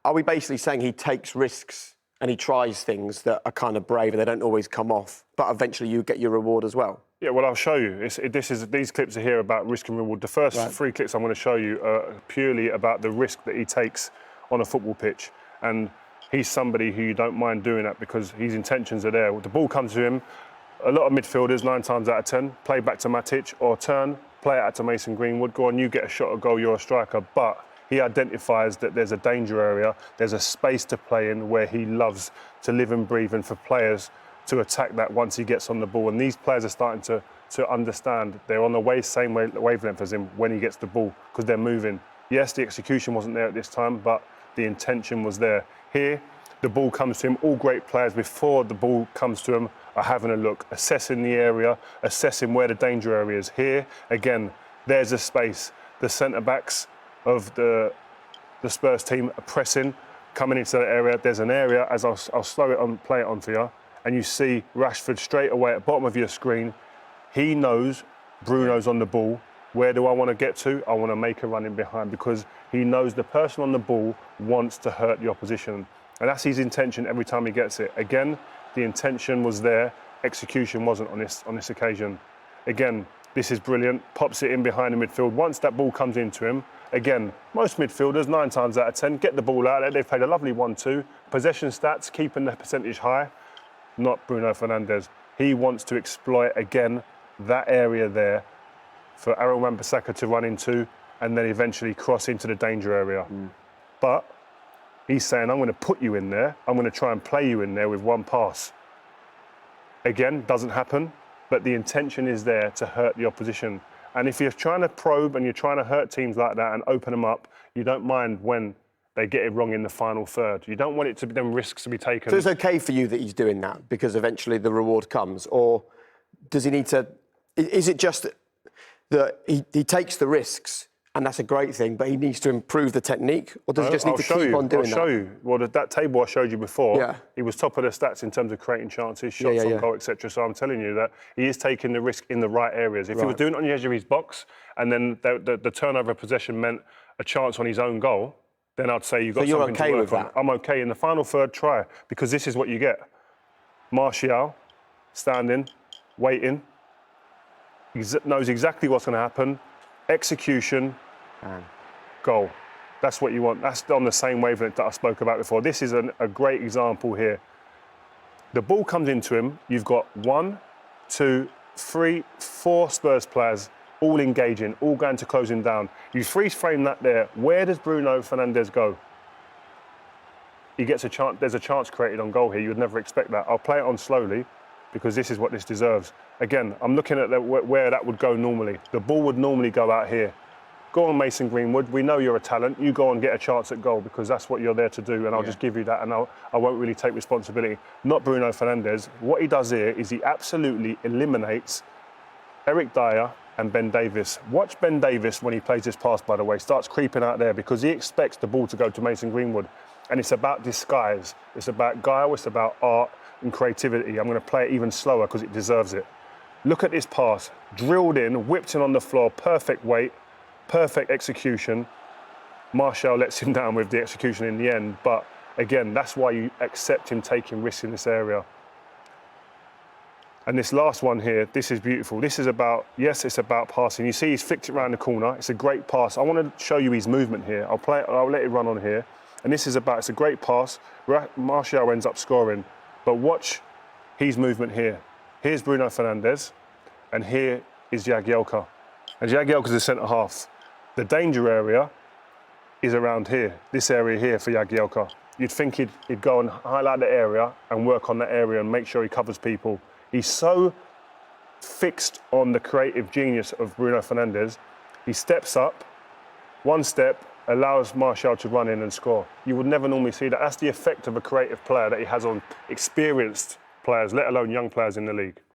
are we basically saying he takes risks and he tries things that are kind of brave and they don't always come off, but eventually you get your reward as well? Yeah, well, I'll show you. These clips are here about risk and reward. The first 3 clips I'm going to show you are purely about the risk that he takes on a football pitch. And he's somebody who you don't mind doing that because his intentions are there. The ball comes to him. A lot of midfielders, 9 times out of 10, play back to Matic or turn, play it out to Mason Greenwood. Go on, you get a shot at goal, you're a striker. But he identifies that there's a danger area, there's a space to play in where he loves to live and breathe, and for players to attack that once he gets on the ball. And these players are starting to understand they're on the same wavelength as him when he gets the ball because they're moving. Yes, the execution wasn't there at this time, but the intention was there. Here, the ball comes to him. All great players, before the ball comes to him, are having a look, assessing the area, assessing where the danger area is. Here, again, there's a space. The centre-backs of the Spurs team are pressing, coming into that area. There's an area, as I'll slow it on, play it on for you, and you see Rashford straight away at the bottom of your screen. He knows Bruno's on the ball. Where do I want to get to? I want to make a run in behind because he knows the person on the ball wants to hurt the opposition. And that's his intention every time he gets it. Again, the intention was there. Execution wasn't on this occasion. Again, this is brilliant. Pops it in behind the midfield. Once that ball comes into him, again, most midfielders, 9 times out of 10, get the ball out. They've played a lovely 1-2. Possession stats, keeping the percentage high. Not Bruno Fernandes. He wants to exploit, again, that area there for Aaron Wan-Bissaka to run into and then eventually cross into the danger area. But he's saying, I'm going to put you in there. I'm going to try and play you in there with one pass. Again, doesn't happen, but the intention is there to hurt the opposition. And if you're trying to probe and you're trying to hurt teams like that and open them up, you don't mind when they get it wrong in the final third. You don't want it to be them risks to be taken. So it's okay for you that he's doing that because eventually the reward comes? Or does he need to... Is it just that he takes the risks and that's a great thing, but he needs to improve the technique? Or does he just need to keep on doing that? I'll show you. Well, that table I showed you before, he was top of the stats in terms of creating chances, shots on goal, etc. So I'm telling you that he is taking the risk in the right areas. If he was doing it on the edge of his box and then the turnover of possession meant a chance on his own goal, then I'd say you've got something to work on. I'm okay in the final third try because this is what you get. Martial, standing, waiting. He knows exactly what's going to happen. Execution, goal. That's what you want. That's on the same wavelength that I spoke about before. This is a great example here. The ball comes into him. You've got 1, 2, 3, 4 Spurs players all engaging, all going to close him down. You freeze frame that there. Where does Bruno Fernandes go? He gets a chance. There's a chance created on goal here. You would never expect that. I'll play it on slowly because this is what this deserves. Again, I'm looking at where that would go normally. The ball would normally go out here. Go on, Mason Greenwood. We know you're a talent. You go and get a chance at goal because that's what you're there to do, and I'll just give you that, and I won't really take responsibility. Not Bruno Fernandes. What he does here is he absolutely eliminates Eric Dyer and Ben Davies. Watch Ben Davies when he plays this pass, by the way. Starts creeping out there because he expects the ball to go to Mason Greenwood. And it's about disguise. It's about guile. It's about art and creativity. I'm going to play it even slower because it deserves it. Look at this pass. Drilled in, whipped in on the floor, perfect weight, perfect execution. Martial lets him down with the execution in the end. But again, that's why you accept him taking risks in this area. And this last one here, this is beautiful. This is about, yes, it's about passing. You see he's flicked it around the corner. It's a great pass. I want to show you his movement here. I'll let it run on here. And this is about, it's a great pass. Martial ends up scoring. But watch his movement here. Here's Bruno Fernandes, and here is Jagielka. And Jagielka's the centre half. The danger area is around here, this area here for Jagielka. You'd think he'd go and highlight the area and work on that area and make sure he covers people. He's so fixed on the creative genius of Bruno Fernandes. He steps up, one step, allows Martial to run in and score. You would never normally see that. That's the effect of a creative player that he has on experienced players, let alone young players in the league.